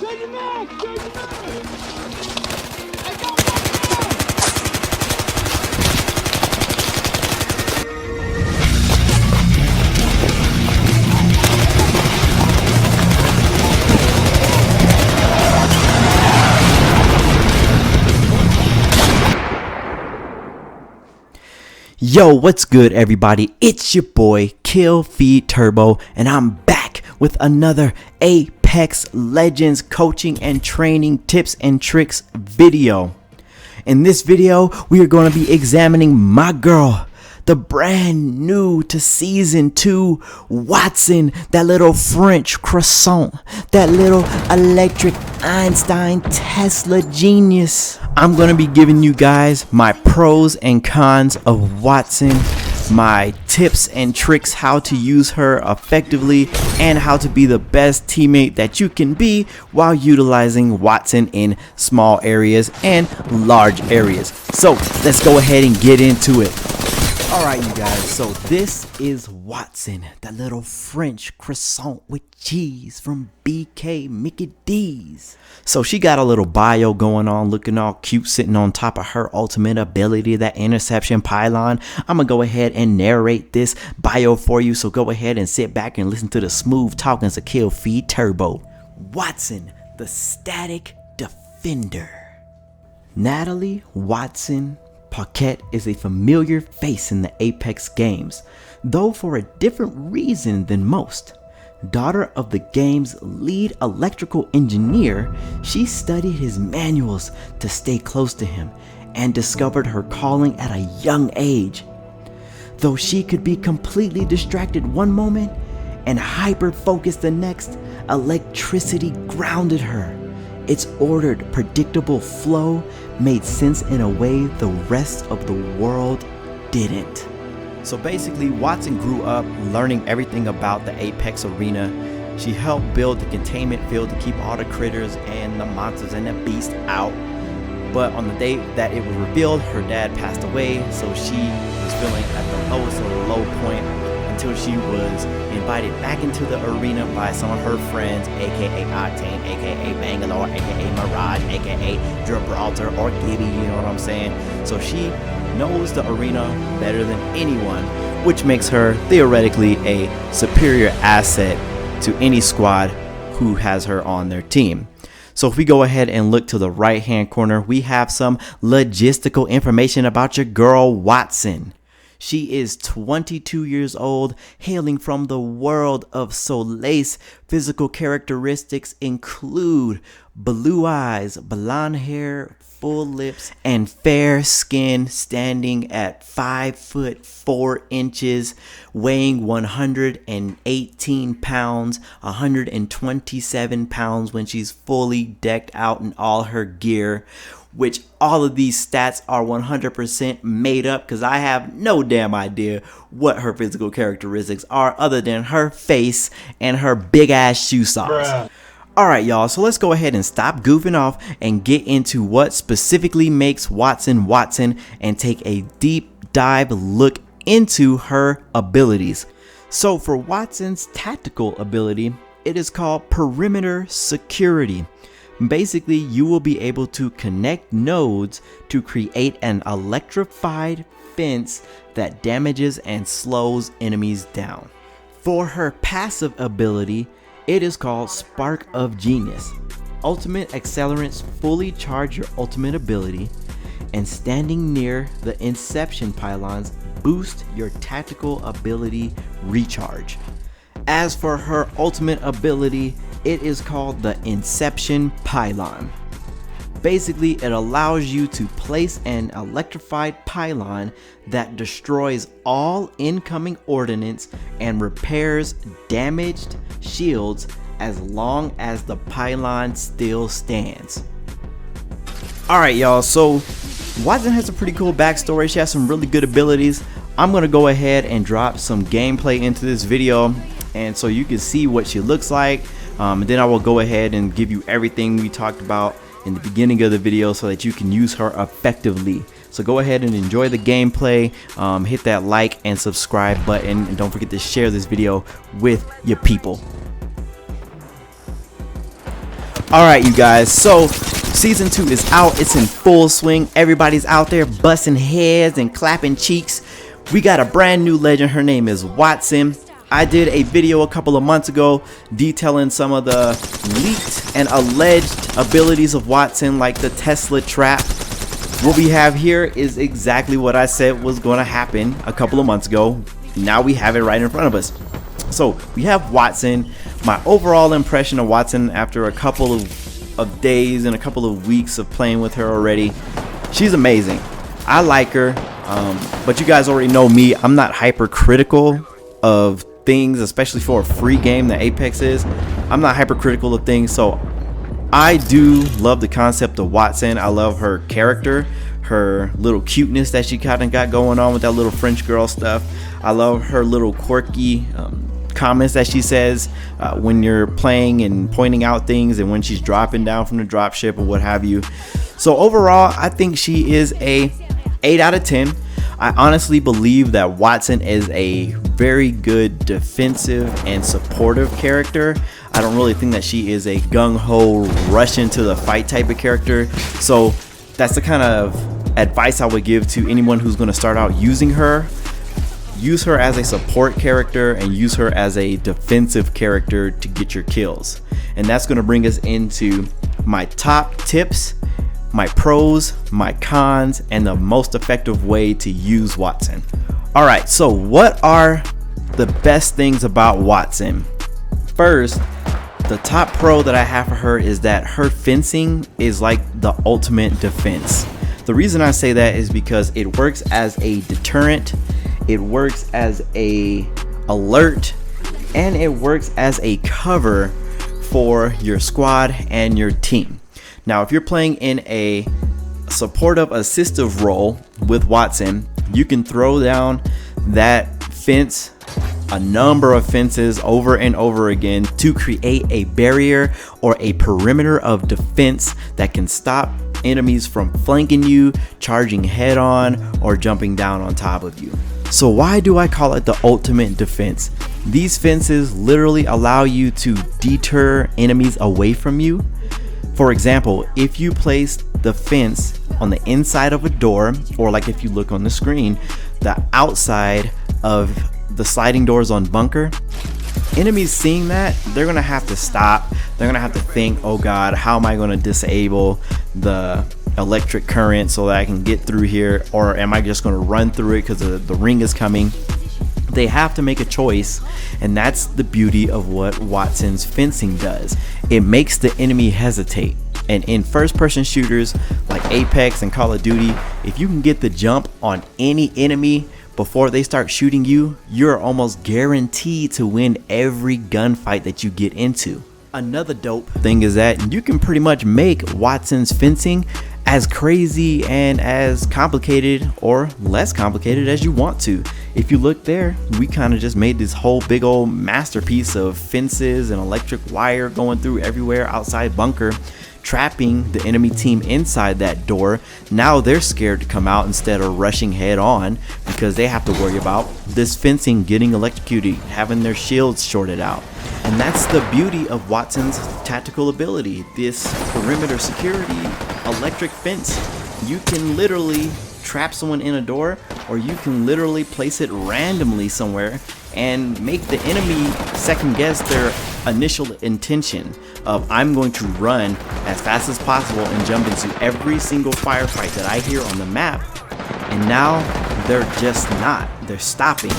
Turn your back! Turn your back! I got Yo, what's good everybody? It's your boy Kill Feed Turbo and I'm back with another Apex Legends coaching and training tips and tricks video. In this video, we are going to be examining my girl, the brand new to season 2 Wattson, that little French croissant, that little electric Einstein Tesla genius. I'm going to be giving you guys my pros and cons of Wattson, my tips and tricks how to use her effectively, and how to be the best teammate that you can be while utilizing Wattson in small areas and large areas. So let's go ahead and get into it. Alright you guys, so this is Wattson, that little French croissant with cheese from BK Mickey D's. So she got a little bio going on, looking all cute, sitting on top of her ultimate ability, that interception pylon. I'm gonna go ahead and narrate this bio for you, so go ahead and sit back and listen to the smooth talkings of Kill Feed Turbo. Wattson, the static defender. Natalie Wattson Paquette is a familiar face in the Apex games, though for a different reason than most. Daughter of the game's lead electrical engineer, she studied his manuals to stay close to him and discovered her calling at a young age. Though she could be completely distracted one moment and hyper-focused the next, electricity grounded her. Its ordered, predictable flow made sense in a way the rest of the world didn't. So basically, Wattson grew up learning everything about the Apex arena. She helped build the containment field to keep all the critters and the monsters and the beasts out. But on the day that it was revealed, her dad passed away, so she was feeling at the lowest of the low point until she was invited back into the arena by some of her friends, aka Octane, aka Bangalore, aka Mirage, aka Gibraltar, or Gibby, you know what I'm saying? So she knows the arena better than anyone, which makes her theoretically a superior asset to any squad who has her on their team. So if we go ahead and look to the right hand corner, we have some logistical information about your girl Wattson. She is 22 years old, hailing from the world of Soleil's. Physical characteristics include blue eyes, blonde hair, full lips, and fair skin, standing at 5 foot 4 inches, weighing 118 pounds, 127 pounds when she's fully decked out in all her gear, which all of these stats are 100% made up because I have no damn idea what her physical characteristics are other than her face and her big ass shoe socks. Alright y'all, so let's go ahead and stop goofing off and get into what specifically makes Wattson Wattson and take a deep dive look into her abilities. So for Wattson's tactical ability, it is called perimeter security. Basically, you will be able to connect nodes to create an electrified fence that damages and slows enemies down. For her passive ability, it is called Spark of Genius. Ultimate accelerants fully charge your ultimate ability, and standing near the Inception pylons boost your tactical ability recharge. As for her ultimate ability, it is called the Inception Pylon. Basically, it allows you to place an electrified pylon that destroys all incoming ordnance and repairs damaged shields as long as the pylon still stands. Alright y'all, so Wattson has a pretty cool backstory. She has some really good abilities. I'm going to go ahead and drop some gameplay into this video, and so you can see what she looks like. And then I will go ahead and give you everything we talked about in the beginning of the video so that you can use her effectively. So go ahead and enjoy the gameplay, hit that like and subscribe button, and don't forget to share this video with your people. Alright, you guys, so season 2 is out. It's in full swing. Everybody's out there busting heads and clapping cheeks. We got a brand new legend. Her name is Wattson. I did a video a couple of months ago detailing some of the leaked and alleged abilities of Wattson, like the Tesla trap. What we have here is exactly what I said was going to happen a couple of months ago. Now we have it right in front of us. So we have Wattson. My overall impression of Wattson after a couple of days and a couple of weeks of playing with her already, she's amazing. I like her, but you guys already know me. I'm not hypercritical of things, especially for a free game that Apex is. I'm not hypercritical of things, so I do love the concept of Wattson. I love her character, her little cuteness that she kind of got going on with that little French girl stuff. I love her little quirky comments that she says when you're playing and pointing out things, and when she's dropping down from the drop ship or what have you. So overall, I think she is a 8 out of 10. I honestly believe that Wattson is a very good defensive and supportive character. I don't really think that she is a gung-ho rush into the fight type of character. So that's the kind of advice I would give to anyone who's going to start out using her. Use her as a support character and use her as a defensive character to get your kills. And that's going to bring us into my top tips, my pros, my cons, and the most effective way to use Wattson. Alright, so what are the best things about Wattson? First, the top pro that I have for her is that her fencing is like the ultimate defense. The reason I say that is because it works as a deterrent, it works as a alert, and it works as a cover for your squad and your team. Now, if you're playing in a supportive assistive role with Wattson, you can throw down that fence, a number of fences over and over again, to create a barrier or a perimeter of defense that can stop enemies from flanking you, charging head on, or jumping down on top of you. So why do I call it the ultimate defense? These fences literally allow you to deter enemies away from you. For example, if you place the fence on the inside of a door, or like if you look on the screen, the outside of the sliding doors on bunker, enemies seeing that, they're gonna have to stop. They're gonna have to think, oh god, how am I gonna disable the electric current so that I can get through here, or am I just gonna run through it because the ring is coming? They have to make a choice, and that's the beauty of what Wattson's fencing does. It makes the enemy hesitate. And in first-person shooters like Apex and Call of Duty, if you can get the jump on any enemy before they start shooting you, you're almost guaranteed to win every gunfight that you get into. Another dope thing is that you can pretty much make Wattson's fencing as crazy and as complicated or less complicated as you want to. If you look there, we kind of just made this whole big old masterpiece of fences and electric wire going through everywhere outside bunker, trapping the enemy team inside that door. Now they're scared to come out instead of rushing head on because they have to worry about this fencing getting electrocuted, having their shields shorted out. And that's the beauty of Wattson's tactical ability, this perimeter security electric fence. You can literally trap someone in a door, or you can literally place it randomly somewhere and make the enemy second guess their initial intention of, I'm going to run as fast as possible and jump into every single firefight that I hear on the map. And now they're just not. They're stopping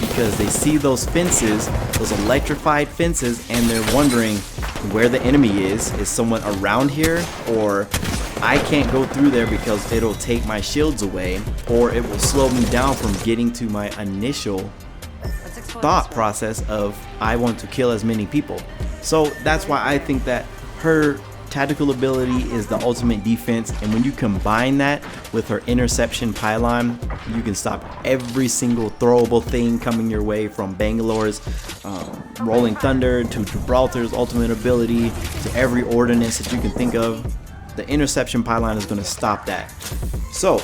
because they see those fences, those electrified fences, and they're wondering where the enemy is. Is someone around here? Or I can't go through there because it'll take my shields away, or it will slow me down from getting to my initial thought process of, I want to kill as many people. So that's why I think that her tactical ability is the ultimate defense, and when you combine that with her interception pylon, you can stop every single throwable thing coming your way, from Bangalore's Rolling Thunder to Gibraltar's ultimate ability to every ordinance that you can think of. The interception pylon is going to stop that. So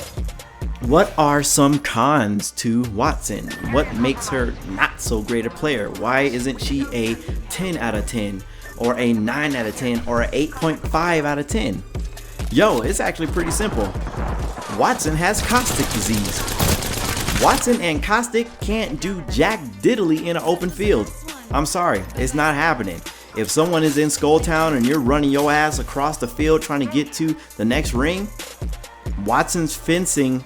what are some cons to Wattson? What makes her not so great a player? Why isn't she a 10 out of 10 or a 9 out of 10 or an 8.5 out of 10? Yo, it's actually pretty simple. Wattson has caustic disease. Wattson and caustic can't do jack diddly in an open field. I'm sorry, it's not happening. If someone is in Skull Town and you're running your ass across the field trying to get to the next ring, Wattson's fencing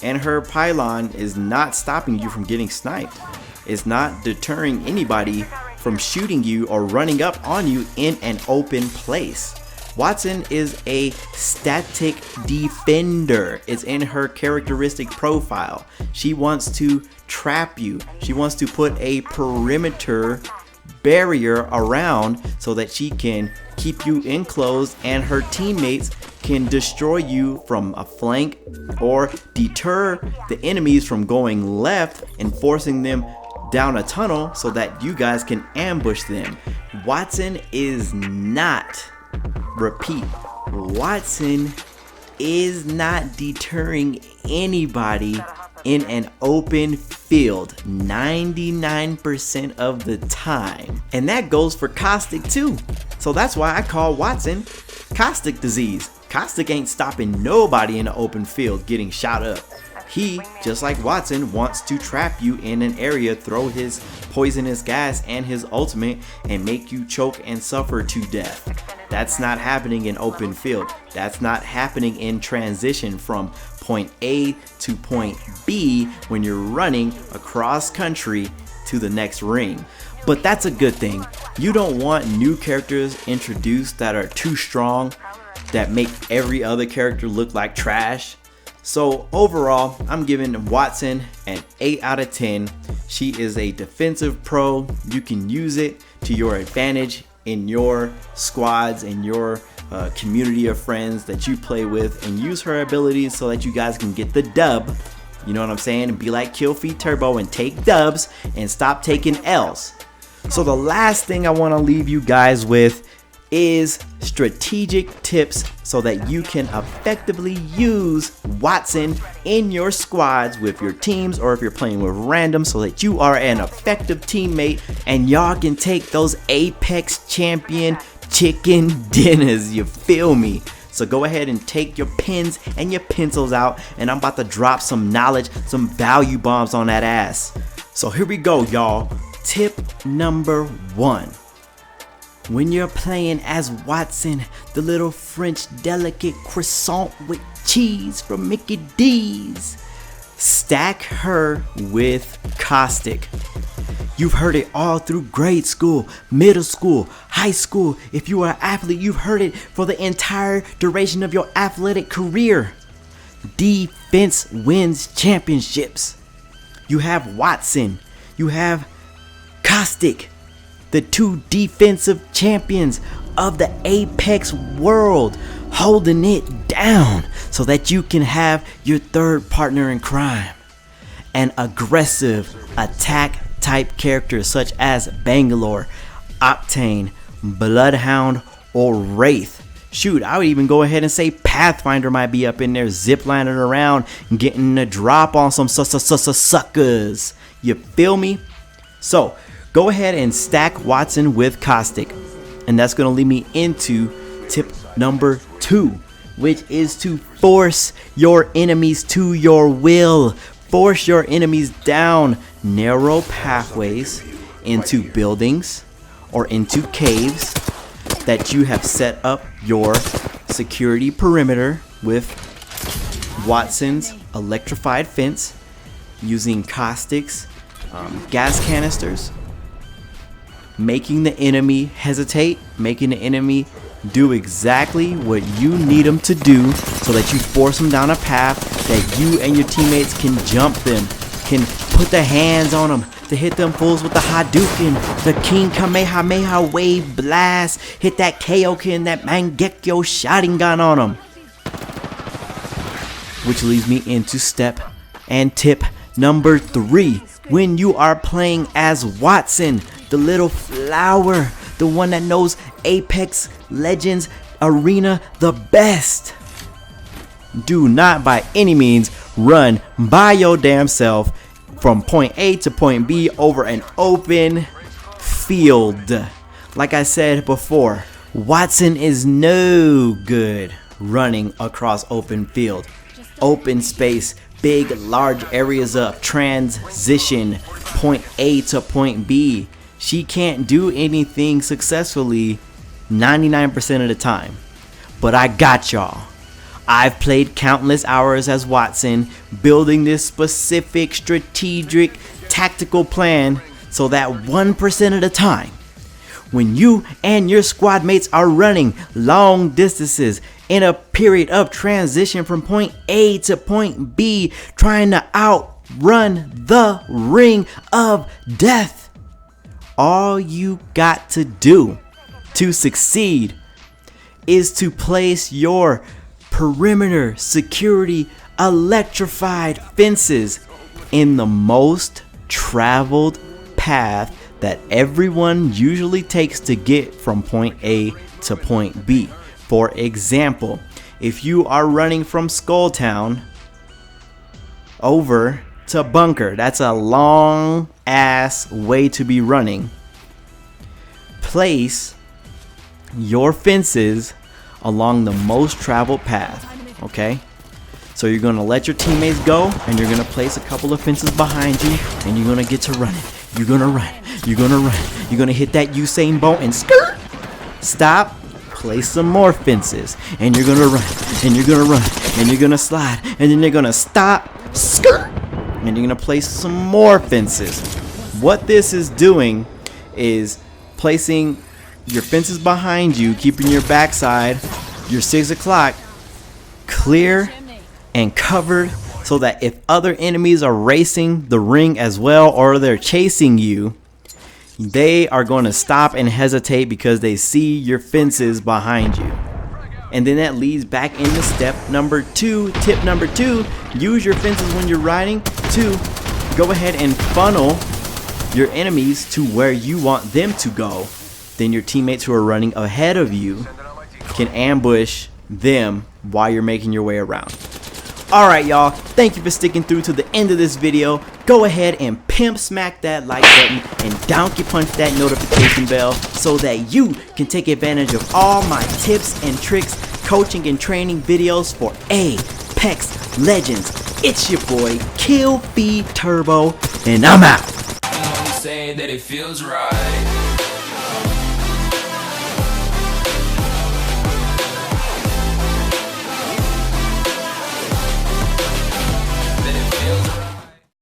and her pylon is not stopping you from getting sniped. It's not deterring anybody from shooting you or running up on you in an open place. Wattson is a static defender. It's in her characteristic profile. She wants to trap you. She wants to put a perimeter barrier around so that she can keep you enclosed and her teammates can destroy you from a flank or deter the enemies from going left and forcing them down a tunnel so that you guys can ambush them. Wattson is not, repeat, Wattson is not deterring anybody in an open field 99% of the time. And that goes for caustic too. So that's why I call Wattson caustic disease. Caustic ain't stopping nobody in the open field getting shot up. He, just like Wattson, wants to trap you in an area, throw his poisonous gas and his ultimate, and make you choke and suffer to death. That's not happening in open field. That's not happening in transition from point A to point B when you're running across country to the next ring. But that's a good thing. You don't want new characters introduced that are too strong, that make every other character look like trash. So overall, I'm giving Wattson an 8 out of 10. She is a defensive pro. You can use it to your advantage in your squads and your community of friends that you play with, and use her abilities so that you guys can get the dub. You know what I'm saying? And be like Killfeed Turbo and take dubs and stop taking L's. So the last thing I want to leave you guys with is strategic tips so that you can effectively use Wattson in your squads with your teams, or if you're playing with random, so that you are an effective teammate and y'all can take those Apex champion chicken dinners, you feel me? So go ahead and take your pens and your pencils out, and I'm about to drop some knowledge, some value bombs on that ass. So here we go, y'all. Tip number 1. When you're playing as Wattson, the little French delicate croissant with cheese from Mickey D's, stack her with caustic. You've heard it all through grade school, middle school, high school. If you are an athlete, you've heard it for the entire duration of your athletic career. Defense wins championships. You have Wattson, you have caustic, the two defensive champions of the Apex world, holding it down so that you can have your third partner in crime. An aggressive attack type character such as Bangalore, Octane, Bloodhound, or Wraith. Shoot, I would even go ahead and say Pathfinder might be up in there ziplining around and getting a drop on some suckers. You feel me? So go ahead and stack Wattson with caustic. And that's going to lead me into tip number 2, which is to force your enemies to your will. Force your enemies down narrow pathways into buildings or into caves that you have set up your security perimeter with Wattson's electrified fence, using caustics, gas canisters, making the enemy hesitate, making the enemy do exactly what you need them to do, so that you force them down a path that you and your teammates can jump them, can put their hands on them to hit them fools with the Hadouken, the King Kamehameha Wave Blast, hit that Kaioken, that Mangekyo Sharingan on them. Which leads me into step and tip number 3. When you are playing as Wattson, the little flower, the one that knows Apex Legends Arena the best, do not by any means run by your damn self from point A to point B over an open field. like I said before, Wattson is no good running across open field, open space, big large areas of transition, point A to point B. She can't do anything successfully 99% of the time. But I got y'all. I've played countless hours as Wattson, building this specific strategic tactical plan so that 1% of the time, when you and your squad mates are running long distances in a period of transition from point A to point B, trying to outrun the ring of death, all you got to do to succeed is to place your perimeter security electrified fences in the most traveled path that everyone usually takes to get from point A to point B. For example, if you are running from Skulltown over to Bunker, that's a long ass way to be running. Place your fences along the most traveled path, okay? So you're gonna let your teammates go, and you're gonna place a couple of fences behind you, and you're gonna get to running. You're gonna run, you're gonna run, you're gonna hit that Usain Bolt and skirt, stop, place some more fences, and you're gonna run, and you're gonna run, and you're gonna slide, and then you're gonna stop, skirt, and you're gonna place some more fences. What this is doing is placing your fences behind you, keeping your backside, your 6 o'clock clear and covered, so that if other enemies are racing the ring as well, or they're chasing you, they are going to stop and hesitate because they see your fences behind you. And then that leads back into step number 2. Tip number 2, use your fences when you're riding to go ahead and funnel your enemies to where you want them to go. Then your teammates who are running ahead of you can ambush them while you're making your way around. Alright y'all, thank you for sticking through to the end of this video. Go ahead and pimp smack that like button and donkey punch that notification bell so that you can take advantage of all my tips and tricks, coaching and training videos for Apex Legends. It's your boy Kill Feed Turbo, and I'm out. Say that it feels right.